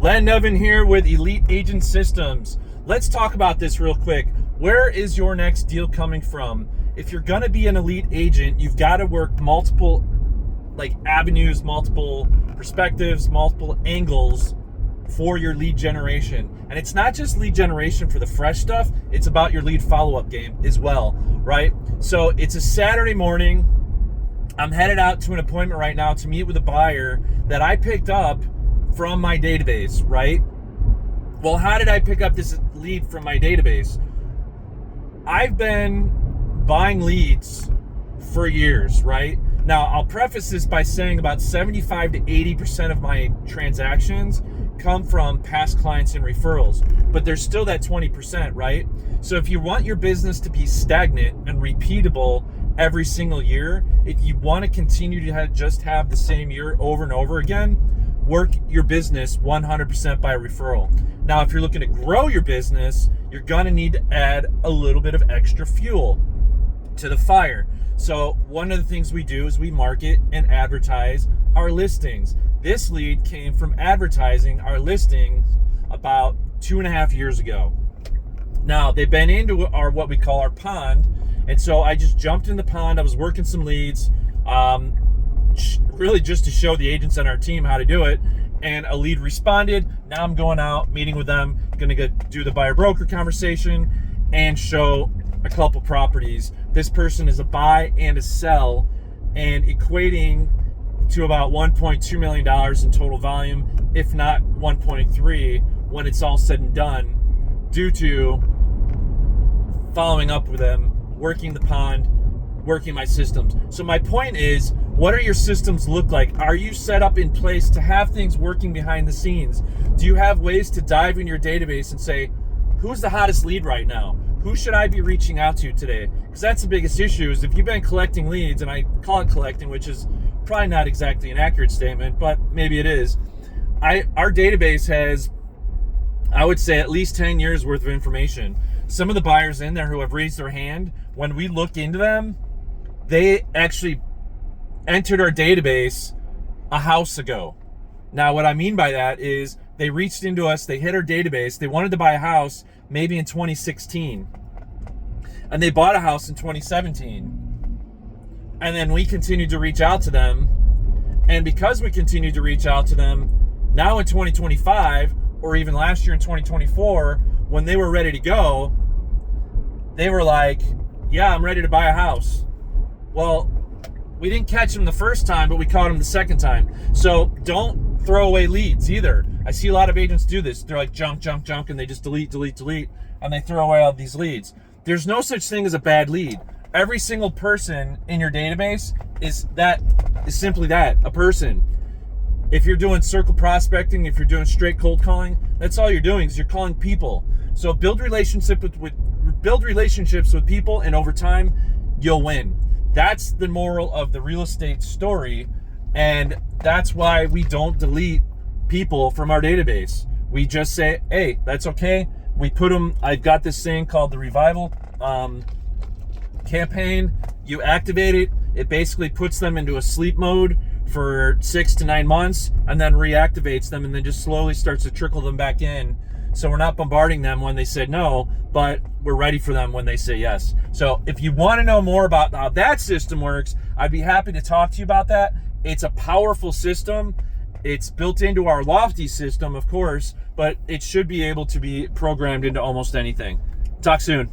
Len Nevin here with Elite Agent Systems. Let's talk about this real quick. Where is your next deal coming from? If you're gonna be an elite agent, you've got to work multiple avenues, multiple perspectives, multiple angles for your lead generation. And it's not just lead generation for the fresh stuff, it's about your lead follow-up game as well, right? So it's a Saturday morning. I'm headed out to an appointment right now to meet with a buyer that I picked up from my database, right? Well, how did I pick up this lead from my database? I've been buying leads for years, right? Now, I'll preface this by saying about 75 to 80% of my transactions come from past clients and referrals, but there's still that 20%, right? So if you want your business to be stagnant and repeatable every single year, if you want to continue to just have the same year over and over again, work your business 100% by referral. Now, if you're looking to grow your business, you're gonna need to add a little bit of extra fuel to the fire. So one of the things we do is we market and advertise our listings. This lead came from advertising our listings about 2.5 years ago. Now, they've been into our what we call our pond, and so I just jumped in the pond. I was working some leads, really just to show the agents on our team how to do it, and a lead responded. Now I'm going out, meeting with them, gonna go do the buyer broker conversation and show a couple properties. This person is a buy and a sell, and equating to about $1.2 million in total volume, if not 1.3 when it's all said and done, due to following up with them, working the pond, working my systems. So my point is, what are your systems look like? Are you set up in place to have things working behind the scenes? Do you have ways to dive in your database and say, who's the hottest lead right now? Who should I be reaching out to today? Because that's the biggest issue, is if you've been collecting leads, and I call it collecting, which is probably not exactly an accurate statement, but maybe it is. Our database has, I would say, at least 10 years worth of information. Some of the buyers in there who have raised their hand, when we look into them, they actually entered our database a house ago. Now, what I mean by that is they reached into us, they hit our database, they wanted to buy a house maybe in 2016, and they bought a house in 2017. And then we continued to reach out to them, and because we continued to reach out to them, now in 2025, or even last year in 2024, when they were ready to go, they were like, yeah, I'm ready to buy a house. Well, we didn't catch them the first time, but we caught them the second time. So don't throw away leads either. I see a lot of agents do this. They're like junk, and they just delete, and they throw away all these leads. There's no such thing as a bad lead. Every single person in your database is simply that, a person. If you're doing circle prospecting, if you're doing straight cold calling, that's all you're doing, is you're calling people. So build relationships with people, and over time, you'll win. That's the moral of the real estate story, and that's why we don't delete people from our database. We just say, hey, that's okay. We put them, I've got this thing called the revival campaign. You activate it, it basically puts them into a sleep mode for 6 to 9 months, and then reactivates them, and then just slowly starts to trickle them back in. So we're not bombarding them when they say no, but we're ready for them when they say yes. So if you want to know more about how that system works, I'd be happy to talk to you about that. It's a powerful system. It's built into our Lofty system, of course, but it should be able to be programmed into almost anything. Talk soon.